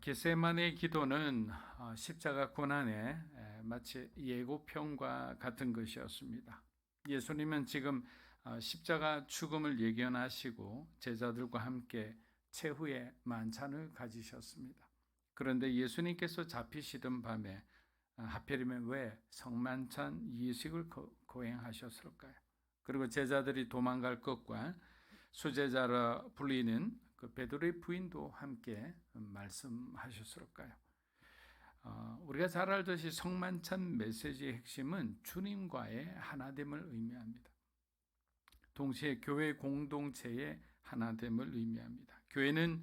겟세마네 기도는 십자가 고난의 마치 예고편과 같은 것이었습니다. 예수님은 지금 십자가 죽음을 예견하시고 제자들과 함께 최후의 만찬을 가지셨습니다. 그런데 예수님께서 잡히시던 밤에 하필이면 왜 성만찬 예식을 거행하셨을까요? 그리고 제자들이 도망갈 것과 수제자라 불리는 그 베드로의 부인도 함께 말씀하셨을까요? 우리가 잘 알듯이 성만찬 메시지의 핵심은 주님과의 하나됨을 의미합니다. 동시에 교회 공동체의 하나됨을 의미합니다. 교회는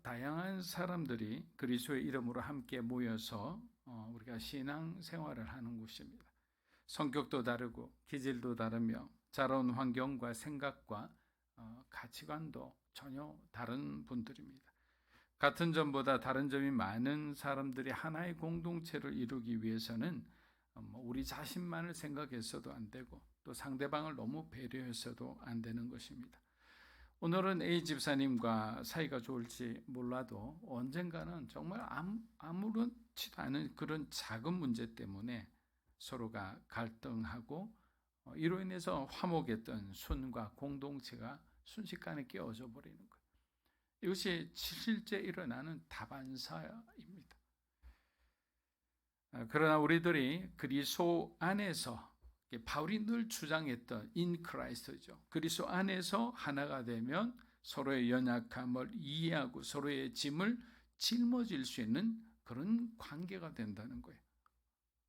다양한 사람들이 그리스도의 이름으로 함께 모여서 우리가 신앙 생활을 하는 곳입니다. 성격도 다르고 기질도 다르며 자라온 환경과 생각과 가치관도 전혀 다른 분들입니다. 같은 점보다 다른 점이 많은 사람들이 하나의 공동체를 이루기 위해서는 우리 자신만을 생각해서도 안 되고 또 상대방을 너무 배려해서도 안 되는 것입니다. 오늘은 A 집사님과 사이가 좋을지 몰라도 언젠가는 정말 아무렇지도 않은 그런 작은 문제 때문에 서로가 갈등하고 이로 인해서 화목했던 순과 공동체가 순식간에 깨어져 버리는 거예요. 이것이 실제 일어나는 다반사입니다. 그러나 우리들이 그리스도 안에서 바울이 늘 주장했던 in Christ죠. 그리스도 안에서 하나가 되면 서로의 연약함을 이해하고 서로의 짐을 짊어질 수 있는 그런 관계가 된다는 거예요.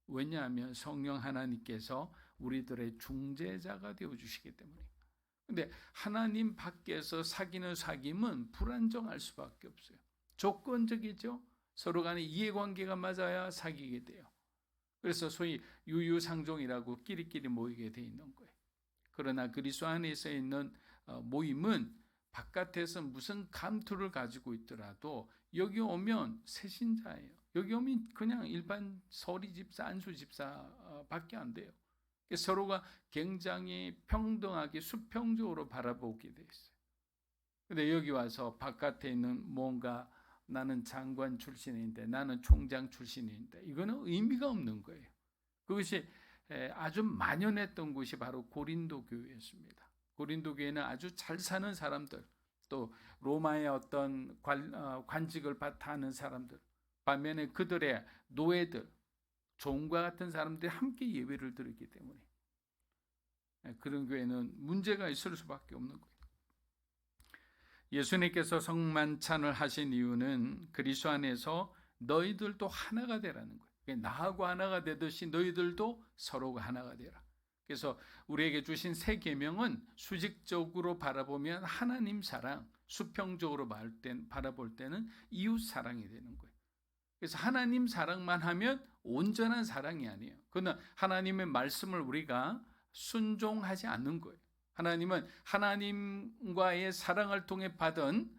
왜냐하면 성령 하나님께서 우리들의 중재자가 되어주시기 때문에. 근데 하나님 밖에서 사귀는 사귐은 불안정할 수밖에 없어요. 조건적이죠. 서로 간에 이해관계가 맞아야 사귀게 돼요. 그래서 소위 유유상종이라고 끼리끼리 모이게 돼 있는 거예요. 그러나 그리스도 안에서 있는 모임은 바깥에서 무슨 감투를 가지고 있더라도 여기 오면 새신자예요. 여기 오면 그냥 일반 서리 집사, 안수 집사 밖에 안 돼요. 서로가 굉장히 평등하게 수평적으로 바라보게 돼 있어요. 근데 여기 와서 바깥에 있는 뭔가 나는 장관 출신인데 나는 총장 출신인데 이거는 의미가 없는 거예요. 그것이 아주 만연했던 곳이 바로 고린도 교회였습니다. 고린도 교회는 아주 잘 사는 사람들, 또 로마의 어떤 관직을 하는 사람들, 반면에 그들의 노예들, 종과 같은 사람들이 함께 예배를 드렸기 때문에 그런 교회는 문제가 있을 수밖에 없는 거예요. 예수님께서 성만찬을 하신 이유는 그리스도 안에서 너희들도 하나가 되라는 거예요. 나하고 하나가 되듯이 너희들도 서로가 하나가 되라. 그래서 우리에게 주신 새 계명은 수직적으로 바라보면 하나님 사랑, 수평적으로 바라볼 때는 이웃 사랑이 되는 거예요. 그래서 하나님 사랑만 하면 온전한 사랑이 아니에요. 그러나 하나님의 말씀을 우리가 순종하지 않는 거예요. 하나님은 하나님과의 사랑을 통해 받은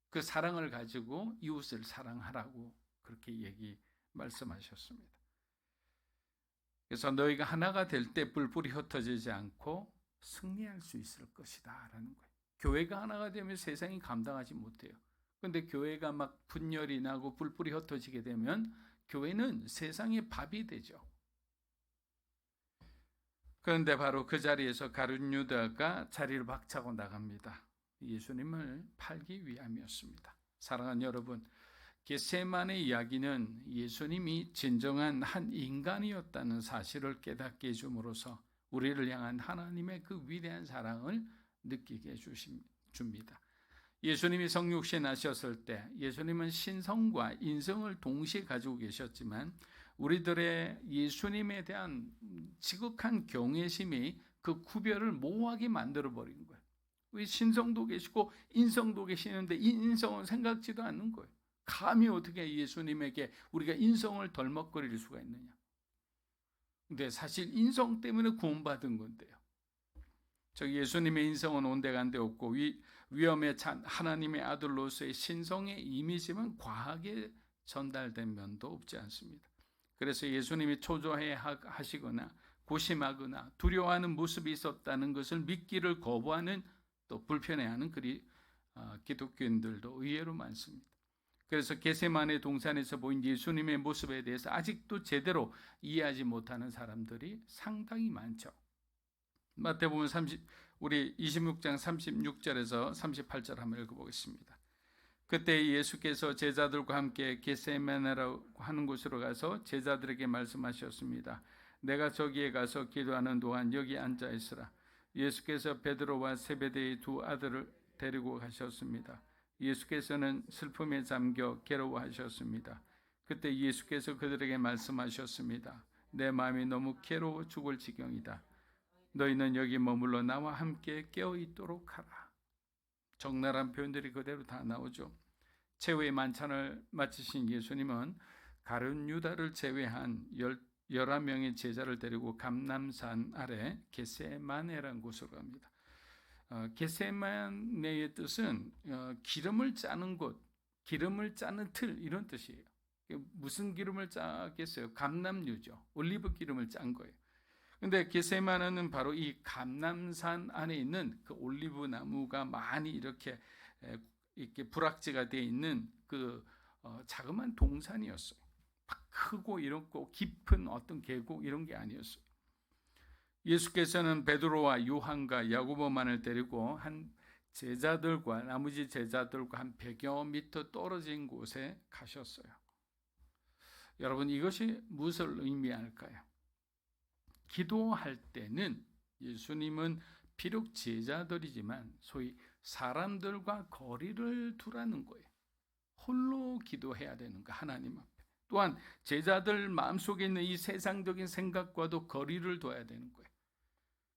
그 사랑을 가지고 이웃을 사랑하라고 그렇게 말씀하셨습니다. 그래서 너희가 하나가 될 때 뿔뿔이 흩어지지 않고 승리할 수 있을 것이다 라는 거예요. 교회가 하나가 되면 세상이 감당하지 못해요. 그런데 교회가 막 분열이 나고 뿔뿔이 흩어지게 되면 교회는 세상의 밥이 되죠. 그런데 바로 그 자리에서 가룟 유다가 자리를 박차고 나갑니다. 예수님을 팔기 위함이었습니다. 사랑하는 여러분, 겟세마네 이야기는 예수님이 진정한 한 인간이었다는 사실을 깨닫게 해줌으로써 우리를 향한 하나님의 그 위대한 사랑을 느끼게 해줍니다. 예수님이 성육신 하셨을 때 예수님은 신성과 인성을 동시에 가지고 계셨지만 우리들의 예수님에 대한 지극한 경외심이 그 구별을 모호하게 만들어버린 거예요. 왜 신성도 계시고 인성도 계시는데 이 인성은 생각지도 않는 거예요. 감히 어떻게 예수님에게 우리가 인성을 덜먹거릴 수가 있느냐. 근데 사실 인성 때문에 구원받은 건데요. 예수님의 인성은 온데간데 없고 위엄에 찬 하나님의 아들로서의 신성의 이미지만 과하게 전달된 면도 없지 않습니다. 그래서 예수님이 초조해 하시거나 고심하거나 두려워하는 모습이 있었다는 것을 믿기를 거부하는 또 불편해하는 기독교인들도 의외로 많습니다. 그래서 겟세마네 동산에서 보인 예수님의 모습에 대해서 아직도 제대로 이해하지 못하는 사람들이 상당히 많죠. 마태복음 우리 26장 36절에서 38절 한번 읽어보겠습니다. 그때 예수께서 제자들과 함께 겟세마네라고 하는 곳으로 가서 제자들에게 말씀하셨습니다. 내가 저기에 가서 기도하는 동안 여기 앉아 있으라. 예수께서 베드로와 세베대의 두 아들을 데리고 가셨습니다. 예수께서는 슬픔에 잠겨 괴로워하셨습니다. 그때 예수께서 그들에게 말씀하셨습니다. 내 마음이 너무 괴로워 죽을 지경이다. 너희는 여기 머물러 나와 함께 깨어 있도록 하라. 적나라한 표현들이 그대로 다 나오죠. 최후의 만찬을 마치신 예수님은 가룟 유다를 제외한 11명의 제자를 데리고 감람산 아래 겟세마네라는 곳으로 갑니다. 겟세마네의 뜻은 기름을 짜는 곳, 기름을 짜는 틀 이런 뜻이에요. 무슨 기름을 짜겠어요? 감람유죠. 올리브 기름을 짠 거예요. 근데 겟세마네는 바로 이 감람산 안에 있는 그 올리브 나무가 많이 이렇게 부락지가 되어 있는 그 자그마한 동산이었어요. 크고 이렇고 깊은 어떤 계곡 이런 게 아니었어요. 예수께서는 베드로와 요한과 야고보만을 데리고 한 제자들과 나머지 제자들과 한 100여 미터 떨어진 곳에 가셨어요. 여러분, 이것이 무엇을 의미할까요? 기도할 때는 예수님은 비록 제자들이지만 소위 사람들과 거리를 두라는 거예요. 홀로 기도해야 되는 거, 하나님 앞에. 또한 제자들 마음속에 있는 이 세상적인 생각과도 거리를 둬야 되는 거예요.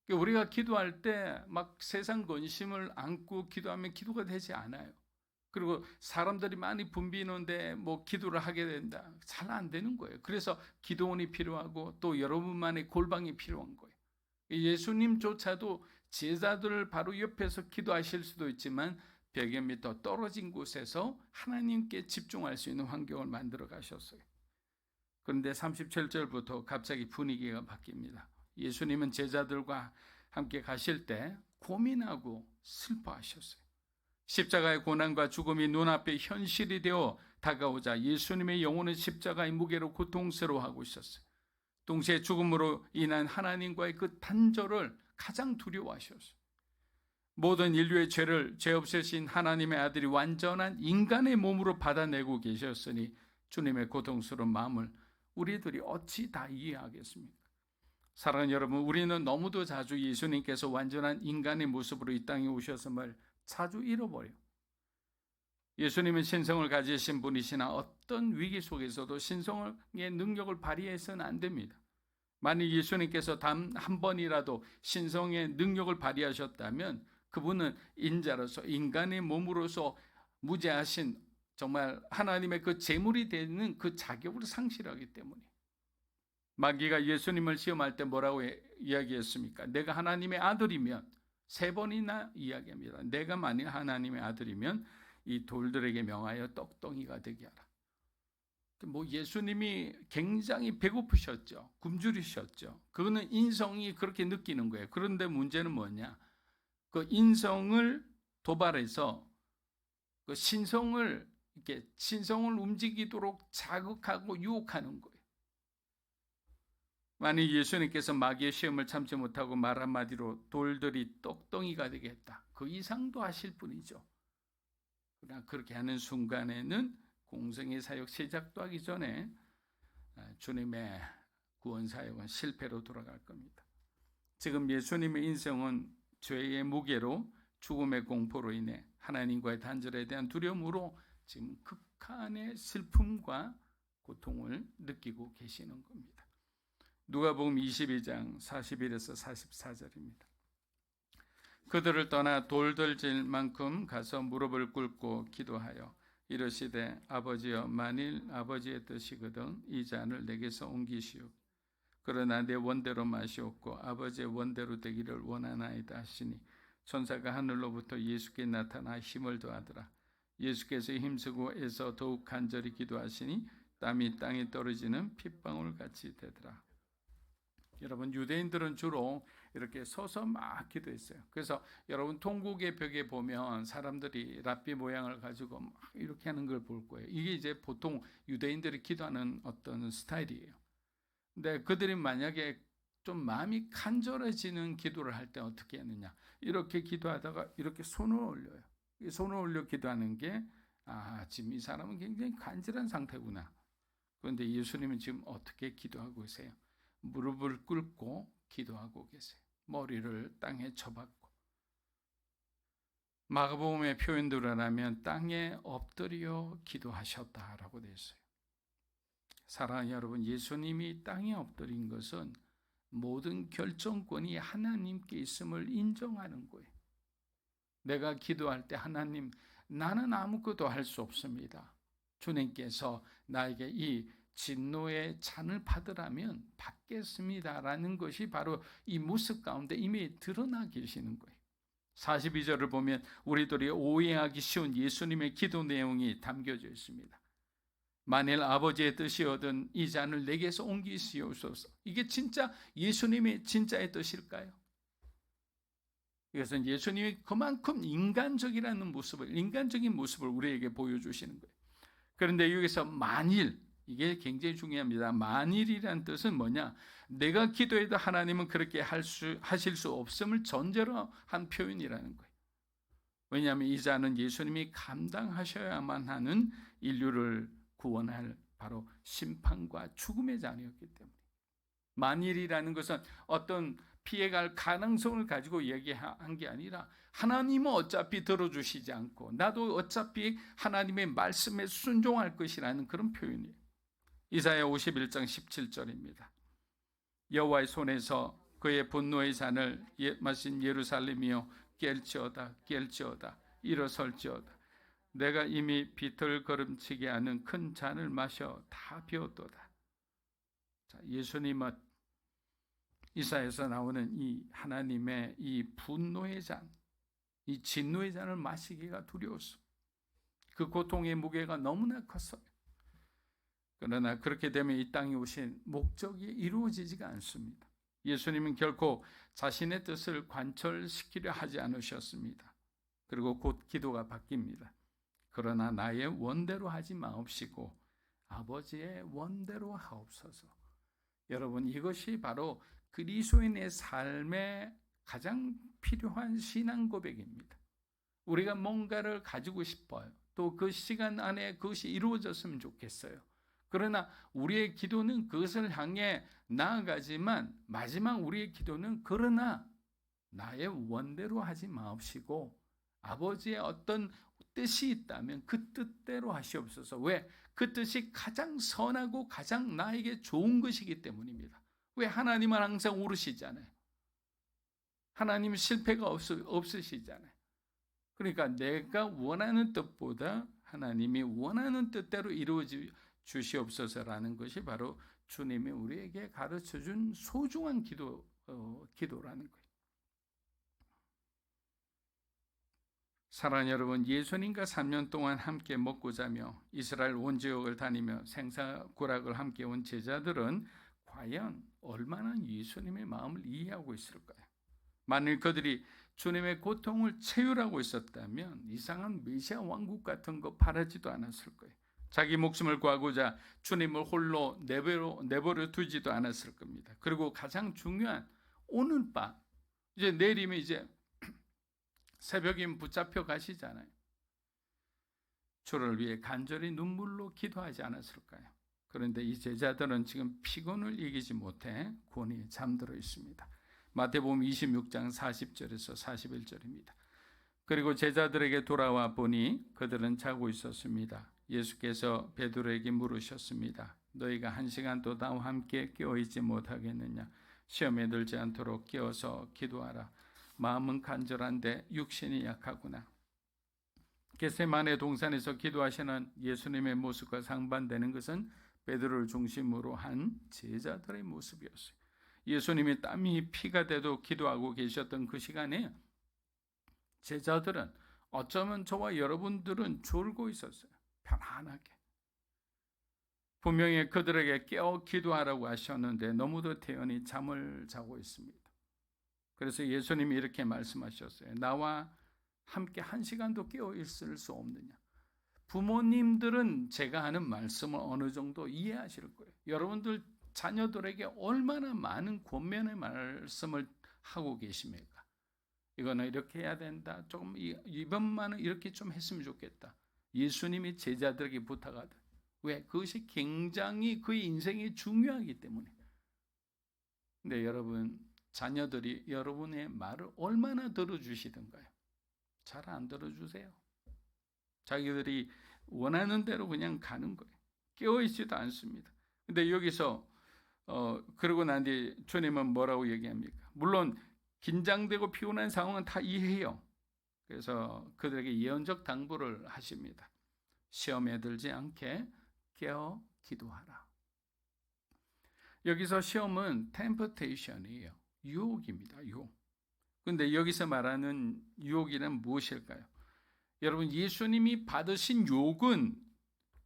우리가 기도할 때 막 세상 근심을 안고 기도하면 기도가 되지 않아요. 그리고 사람들이 많이 붐비는데 뭐 기도를 하게 된다. 잘 안 되는 거예요. 그래서 기도원이 필요하고 또 여러분만의 골방이 필요한 거예요. 예수님조차도 제자들을 바로 옆에서 기도하실 수도 있지만 100여 미터 떨어진 곳에서 하나님께 집중할 수 있는 환경을 만들어 가셨어요. 그런데 37절부터 갑자기 분위기가 바뀝니다. 예수님은 제자들과 함께 가실 때 고민하고 슬퍼하셨어요. 십자가의 고난과 죽음이 눈앞에 현실이 되어 다가오자 예수님의 영혼은 십자가의 무게로 고통스러워하고 있었어요. 동시에 죽음으로 인한 하나님과의 그 단절을 가장 두려워하셨어요. 모든 인류의 죄 없으신 하나님의 아들이 완전한 인간의 몸으로 받아내고 계셨으니 주님의 고통스러운 마음을 우리들이 어찌 다 이해하겠습니까? 사랑하는 여러분, 우리는 너무도 자주 예수님께서 완전한 인간의 모습으로 이 땅에 오셨음을 자주 잃어버려요. 예수님은 신성을 가지신 분이시나 어떤 위기 속에서도 신성의 능력을 발휘해서는 안 됩니다. 만약 예수님께서 단 한 번이라도 신성의 능력을 발휘하셨다면 그분은 인자로서 인간의 몸으로서 무죄하신 정말 하나님의 그 제물이 되는 그 자격을 상실하기 때문에 마귀가 예수님을 시험할 때 뭐라고 이야기했습니까? 내가 하나님의 아들이면 3번이나 이야기합니다. 내가 만약 하나님의 아들이면 이 돌들에게 명하여 떡덩이가 되게 하라. 뭐 예수님이 굉장히 배고프셨죠. 굶주리셨죠. 그거는 인성이 그렇게 느끼는 거예요. 그런데 문제는 뭐냐? 그 인성을 도발해서 그 신성을 움직이도록 자극하고 유혹하는 거예요. 만약 예수님께서 마귀의 시험을 참지 못하고 말 한마디로 돌들이 떡덩이가 되겠다. 그 이상도 하실 뿐이죠. 그러나 그렇게 하는 순간에는 공생의 사역 시작도 하기 전에 주님의 구원 사역은 실패로 돌아갈 겁니다. 지금 예수님의 인생은 죄의 무게로 죽음의 공포로 인해 하나님과의 단절에 대한 두려움으로 지금 극한의 슬픔과 고통을 느끼고 계시는 겁니다. 누가복음 22장 41에서 44절입니다. 그들을 떠나 돌들질 만큼 가서 무릎을 꿇고 기도하여 이르시되 아버지여, 만일 아버지의 뜻이거든 이 잔을 내게서 옮기시오. 그러나 내 원대로 마시옵고 아버지의 원대로 되기를 원하나이다 하시니 천사가 하늘로부터 예수께 나타나 힘을 더하더라. 예수께서 힘쓰고 애써 더욱 간절히 기도하시니 땀이 땅에 떨어지는 핏방울 같이 되더라. 여러분, 유대인들은 주로 이렇게 서서 막 기도했어요. 그래서 여러분 통곡의 벽에 보면 사람들이 랍비 모양을 가지고 막 이렇게 하는 걸 볼 거예요. 이게 이제 보통 유대인들이 기도하는 어떤 스타일이에요. 근데 그들이 만약에 좀 마음이 간절해지는 기도를 할 때 어떻게 하느냐, 이렇게 기도하다가 이렇게 손을 올려요. 이 손을 올려 기도하는 게 지금 이 사람은 굉장히 간절한 상태구나. 그런데 예수님은 지금 어떻게 기도하고 계세요? 무릎을 꿇고 기도하고 계세요. 머리를 땅에 쳐박고. 마가복음의 표현대로 하면 땅에 엎드려 기도하셨다라고 되어 있어요. 사랑하는 여러분, 예수님이 땅에 엎드린 것은 모든 결정권이 하나님께 있음을 인정하는 거예요. 내가 기도할 때 하나님, 나는 아무것도 할 수 없습니다. 주님께서 나에게 이 진노의 잔을 받으라면 받겠습니다라는 것이 바로 이 모습 가운데 이미 드러나 계시는 거예요. 42절을 보면 우리들이 오해하기 쉬운 예수님의 기도 내용이 담겨져 있습니다. 만일 아버지의 뜻이거든 이 잔을 내게서 옮기시옵소서. 이게 진짜 예수님의 진짜의 뜻일까요? 이것은 예수님이 그만큼 인간적인 모습을 우리에게 보여주시는 거예요. 그런데 여기서 만일, 이게 굉장히 중요합니다. 만일이란 뜻은 뭐냐? 내가 기도해도 하나님은 그렇게 하실 수 없음을 전제로 한 표현이라는 거예요. 왜냐하면 이 잔은 예수님이 감당하셔야만 하는 인류를 구원할 바로 심판과 죽음의 잔이었기 때문에. 만일이라는 것은 어떤 피해갈 가능성을 가지고 얘기한 게 아니라 하나님은 어차피 들어주시지 않고 나도 어차피 하나님의 말씀에 순종할 것이라는 그런 표현이에요. 이사야 51장 17절입니다. 여호와의 손에서 그의 분노의 잔을 마신 예루살렘이여 깰지어다 깰지어다 일어설지어다. 내가 이미 비틀거름치게 하는 큰 잔을 마셔 다 비웠도다. 자, 예수님은 이사야에서 나오는 이 하나님의 이 분노의 잔, 이 진노의 잔을 마시기가 두려웠어. 그 고통의 무게가 너무나 컸어요. 그러나 그렇게 되면 이 땅에 오신 목적이 이루어지지가 않습니다. 예수님은 결코 자신의 뜻을 관철시키려 하지 않으셨습니다. 그리고 곧 기도가 바뀝니다. 그러나 나의 원대로 하지 마옵시고 아버지의 원대로 하옵소서. 여러분, 이것이 바로 그리스도인의 삶에 가장 필요한 신앙 고백입니다. 우리가 뭔가를 가지고 싶어요. 또 그 시간 안에 그것이 이루어졌으면 좋겠어요. 그러나 우리의 기도는 그것을 향해 나아가지만 마지막 우리의 기도는 그러나 나의 원대로 하지 마옵시고 아버지의 어떤 뜻이 있다면 그 뜻대로 하시옵소서. 왜? 그 뜻이 가장 선하고 가장 나에게 좋은 것이기 때문입니다. 왜? 하나님은 항상 오르시잖아요. 하나님은 실패가 없으시잖아요. 그러니까 내가 원하는 뜻보다 하나님이 원하는 뜻대로 이루어지 주시옵소서라는 것이 바로 주님이 우리에게 가르쳐준 소중한 기도라는 거예요. 사랑하는 여러분, 예수님과 3년 동안 함께 먹고 자며 이스라엘 온 지역을 다니며 생사고락을 함께 온 제자들은 과연 얼마나 예수님의 마음을 이해하고 있을까요? 만일 그들이 주님의 고통을 체휼하고 있었다면 이상한 메시아 왕국 같은 거 바라지도 않았을 거예요. 자기 목숨을 구하고자 주님을 홀로 내버려 두지도 않았을 겁니다. 그리고 가장 중요한 오늘 밤, 이제 내일이면 이제 새벽이면 붙잡혀 가시잖아요. 주를 위해 간절히 눈물로 기도하지 않았을까요? 그런데 이 제자들은 지금 피곤을 이기지 못해 곤히 잠들어 있습니다. 마태복음 26장 40절에서 41절입니다. 그리고 제자들에게 돌아와 보니 그들은 자고 있었습니다. 예수께서 베드로에게 물으셨습니다. 너희가 1시간도 나와 함께 깨어있지 못하겠느냐? 시험에 들지 않도록 깨어서 기도하라. 마음은 간절한데 육신이 약하구나. 겟세마네 동산에서 기도하시는 예수님의 모습과 상반되는 것은 베드로를 중심으로 한 제자들의 모습이었어요. 예수님이 땀이 피가 돼도 기도하고 계셨던 그 시간에 제자들은 어쩌면 저와 여러분들은 졸고 있었어요. 편안하게. 분명히 그들에게 깨어 기도하라고 하셨는데 너무도 태연히 잠을 자고 있습니다. 그래서 예수님이 이렇게 말씀하셨어요. 나와 함께 한 시간도 깨어 있을 수 없느냐. 부모님들은 제가 하는 말씀을 어느 정도 이해하실 거예요. 여러분들 자녀들에게 얼마나 많은 권면의 말씀을 하고 계십니까? 이거는 이렇게 해야 된다. 조금 이번만은 이렇게 좀 했으면 좋겠다. 예수님이 제자들에게 부탁하듯. 왜? 그것이 굉장히 그의 인생이 중요하기 때문에. 근데 여러분, 자녀들이 여러분의 말을 얼마나 들어주시던가요? 잘 안 들어주세요. 자기들이 원하는 대로 그냥 가는 거예요. 깨어있지도 않습니다. 근데 여기서 그러고 난 뒤에 주님은 뭐라고 얘기합니까? 물론 긴장되고 피곤한 상황은 다 이해해요. 그래서 그들에게 예언적 당부를 하십니다. 시험에 들지 않게 깨어 기도하라. 여기서 시험은 temptation이에요. 유혹입니다. 유혹. 근데 여기서 말하는 유혹이란 무엇일까요? 여러분, 예수님이 받으신 유혹은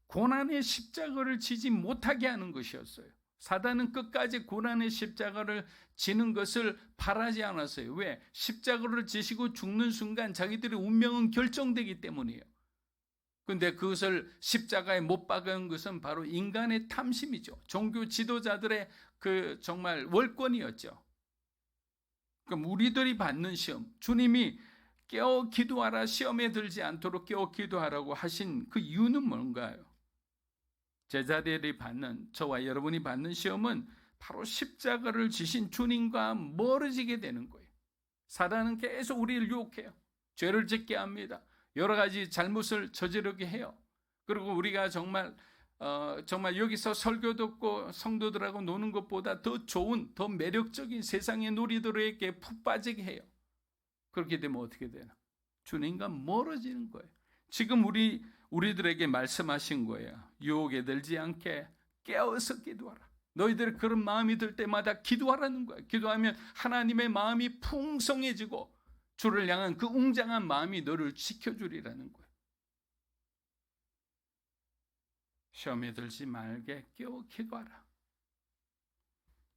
고난의 십자가를 지지 못하게 하는 것이었어요. 사단은 끝까지 고난의 십자가를 지는 것을 바라지 않았어요. 왜? 십자가를 지시고 죽는 순간 자기들의 운명은 결정되기 때문이에요. 근데 그것을 십자가에 못 박은 것은 바로 인간의 탐심이죠. 종교 지도자들의 그 정말 월권이었죠. 그럼 우리들이 받는 시험, 주님이 깨어 기도하라, 시험에 들지 않도록 깨어 기도하라고 하신 그 이유는 뭔가요? 제자들이 받는, 저와 여러분이 받는 시험은 바로 십자가를 지신 주님과 멀어지게 되는 거예요. 사단은 계속 우리를 유혹해요. 죄를 짓게 합니다. 여러 가지 잘못을 저지르게 해요. 그리고 우리가 정말 여기서 설교 듣고 성도들하고 노는 것보다 더 좋은, 더 매력적인 세상의 놀이들에게 푹 빠지게 해요. 그렇게 되면 어떻게 되나? 주님과 멀어지는 거예요. 지금 우리들에게 말씀하신 거예요. 유혹에 들지 않게 깨어서 기도하라. 너희들이 그런 마음이 들 때마다 기도하라는 거예요. 기도하면 하나님의 마음이 풍성해지고 주를 향한 그 웅장한 마음이 너를 지켜주리라는 거예요. 시험에 들지 말게 깨어 기도하라.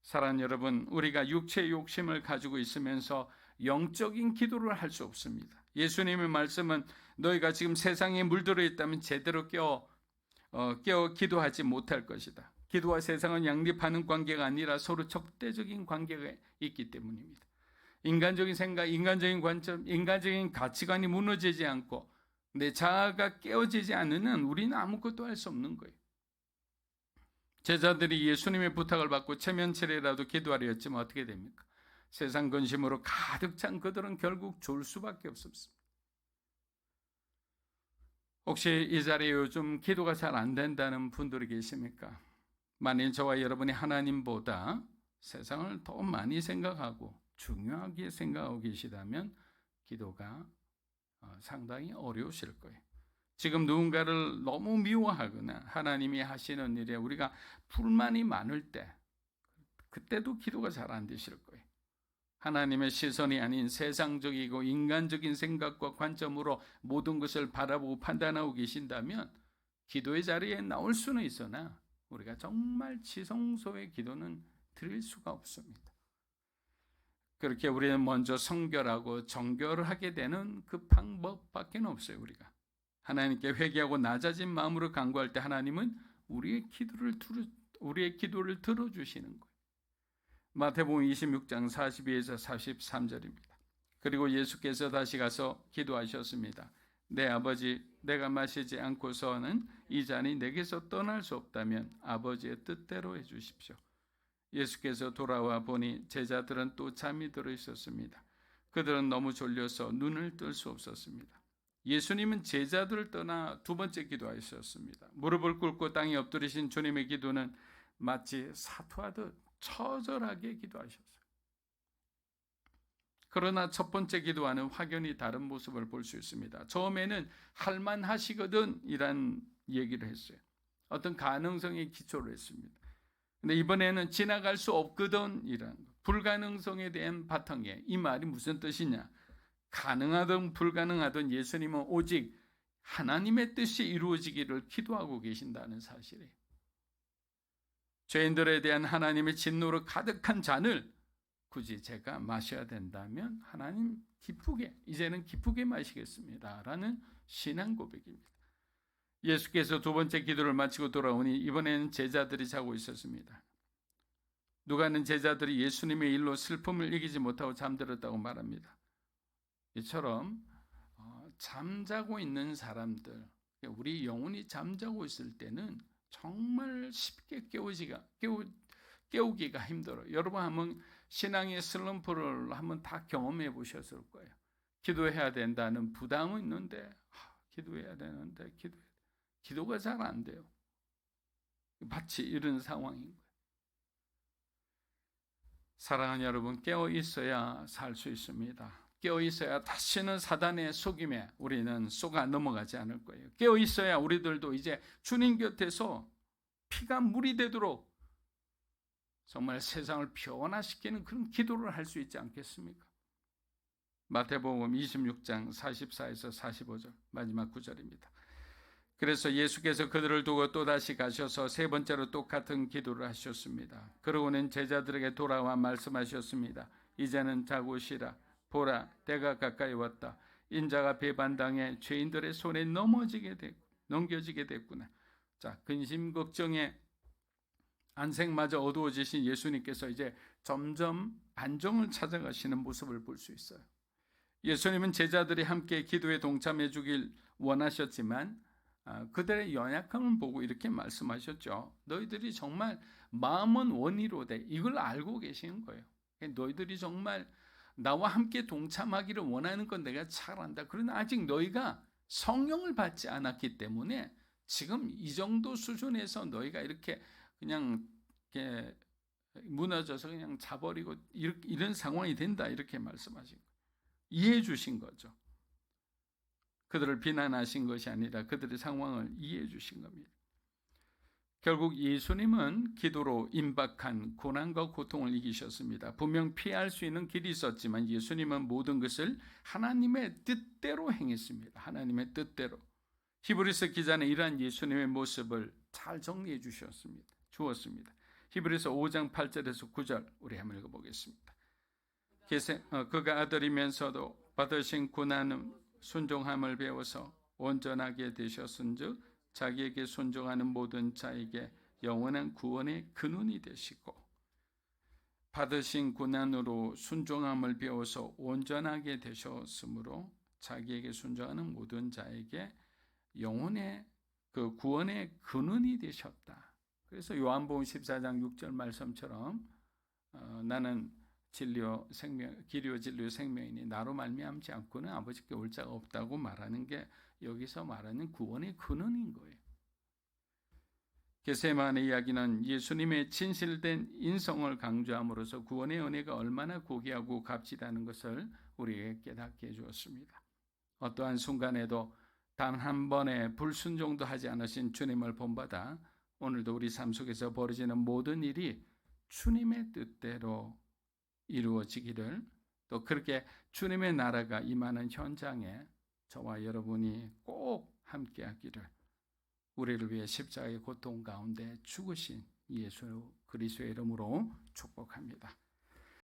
사랑하는 여러분, 우리가 육체의 욕심을 가지고 있으면서 영적인 기도를 할 수 없습니다. 예수님의 말씀은 너희가 지금 세상에 물들어 있다면 제대로 깨어 기도하지 못할 것이다. 기도와 세상은 양립하는 관계가 아니라 서로 적대적인 관계가 있기 때문입니다. 인간적인 생각, 인간적인 관점, 인간적인 가치관이 무너지지 않고 내 자아가 깨어지지 않으면 우리는 아무것도 할 수 없는 거예요. 제자들이 예수님의 부탁을 받고 체면치레라도 기도하려 했지만 어떻게 됩니까? 세상 근심으로 가득 찬 그들은 결국 졸 수밖에 없었습니다. 혹시 이 자리에 요즘 기도가 잘 안 된다는 분들이 계십니까? 만일 저와 여러분이 하나님보다 세상을 더 많이 생각하고 중요하게 생각하고 계시다면 기도가 상당히 어려우실 거예요. 지금 누군가를 너무 미워하거나 하나님이 하시는 일에 우리가 불만이 많을 때 그때도 기도가 잘 안 되실 거예요. 하나님의 시선이 아닌 세상적이고 인간적인 생각과 관점으로 모든 것을 바라보고 판단하고 계신다면 기도의 자리에 나올 수는 있으나 우리가 정말 지성소의 기도는 드릴 수가 없습니다. 그렇게 우리는 먼저 성결하고 정결을 하게 되는 그 방법밖에 없어요. 우리가 하나님께 회개하고 낮아진 마음으로 간구할 때 하나님은 우리의 기도를 들어주시는 거예요. 마태복음 26장 42에서 43절입니다. 그리고 예수께서 다시 가서 기도하셨습니다. 내 아버지, 내가 마시지 않고서는 이 잔이 내게서 떠날 수 없다면 아버지의 뜻대로 해주십시오. 예수께서 돌아와 보니 제자들은 또 잠이 들어 있었습니다. 그들은 너무 졸려서 눈을 뜰 수 없었습니다. 예수님은 제자들을 떠나 두 번째 기도하셨습니다. 무릎을 꿇고 땅에 엎드리신 주님의 기도는 마치 사투하듯 처절하게 기도하셨어요. 그러나 첫 번째 기도와는 확연히 다른 모습을 볼 수 있습니다. 처음에는 할만하시거든 이란 얘기를 했어요. 어떤 가능성에 기초를 했습니다. 근데 이번에는 지나갈 수 없거든 이란 불가능성에 대한 바탕에 이 말이 무슨 뜻이냐? 가능하든 불가능하든 예수님은 오직 하나님의 뜻이 이루어지기를 기도하고 계신다는 사실이에요. 죄인들에 대한 하나님의 진노로 가득한 잔을 굳이 제가 마셔야 된다면 하나님 기쁘게, 이제는 기쁘게 마시겠습니다 라는 신앙 고백입니다. 예수께서 두 번째 기도를 마치고 돌아오니 이번에는 제자들이 자고 있었습니다. 누가는 제자들이 예수님의 일로 슬픔을 이기지 못하고 잠들었다고 말합니다. 이처럼 잠자고 있는 사람들, 우리 영혼이 잠자고 있을 때는 정말 쉽게 깨우기가 힘들어요. 여러분 한번 신앙의 슬럼프를 한번 다 경험해 보셨을 거예요. 기도해야 된다는 부담은 있는데 기도해야 되는데 기도가 잘 안 돼요. 마치 이런 상황인 거예요. 사랑하는 여러분, 깨어 있어야 살 수 있습니다. 깨어 있어야 다시는 사단의 속임에 우리는 속아 넘어가지 않을 거예요. 깨어 있어야 우리들도 이제 주님 곁에서 피가 물이 되도록 정말 세상을 변화시키는 그런 기도를 할 수 있지 않겠습니까? 마태복음 26장 44에서 45절 마지막 구절입니다. 그래서 예수께서 그들을 두고 또다시 가셔서 세 번째로 똑같은 기도를 하셨습니다. 그러고는 제자들에게 돌아와 말씀하셨습니다. 이제는 자고 쉬라. 보라, 때가 가까이 왔다. 인자가 배반당해 죄인들의 손에 넘겨지게 됐구나. 자, 근심 걱정에 안색마저 어두워지신 예수님께서 이제 점점 안정을 찾아가시는 모습을 볼 수 있어요. 예수님은 제자들이 함께 기도에 동참해 주길 원하셨지만 그들의 연약함을 보고 이렇게 말씀하셨죠. 너희들이 정말 마음은 원이로되, 이걸 알고 계시는 거예요. 너희들이 정말 나와 함께 동참하기를 원하는 건 내가 잘 안다. 그러나 아직 너희가 성령을 받지 않았기 때문에 지금 이 정도 수준에서 너희가 이렇게 그냥 이렇게 무너져서 그냥 자버리고 이런 상황이 된다, 이렇게 말씀하신 거예요. 이해해 주신 거죠. 그들을 비난하신 것이 아니라 그들의 상황을 이해해 주신 겁니다. 결국 예수님은 기도로 임박한 고난과 고통을 이기셨습니다. 분명 피할 수 있는 길이 있었지만 예수님은 모든 것을 하나님의 뜻대로 행했습니다. 하나님의 뜻대로. 히브리서 기자는 이러한 예수님의 모습을 잘 정리해 주었습니다. 히브리서 5장 8절에서 9절 우리 한번 읽어보겠습니다. 그가 아들이면서도 받으신 고난은 순종함을 배워서 온전하게 되셨은즉 자기에게 순종하는 모든 자에게 영원한 구원의 근원이 되시고, 받으신 고난으로 순종함을 배워서 온전하게 되셨으므로 자기에게 순종하는 모든 자에게 영혼의 그 구원의 근원이 되셨다. 그래서 요한복음 14장 6절 말씀처럼 나는 진리요 생명, 길이요 진리요 생명이니 나로 말미암지 않고는 아버지께 올 자가 없다고 말하는 게 여기서 말하는 구원의 근원인 거예요. 겟세마네 이야기는 예수님의 진실된 인성을 강조함으로써 구원의 은혜가 얼마나 고귀하고 값지다는 것을 우리에게 깨닫게 해주었습니다. 어떠한 순간에도 단 한 번의 불순종도 하지 않으신 주님을 본받아 오늘도 우리 삶 속에서 벌어지는 모든 일이 주님의 뜻대로 이루어지기를, 또 그렇게 주님의 나라가 임하는 현장에 저와 여러분이 꼭 함께하기를 우리를 위해 십자가의 고통 가운데 죽으신 예수 그리스도의 이름으로 축복합니다.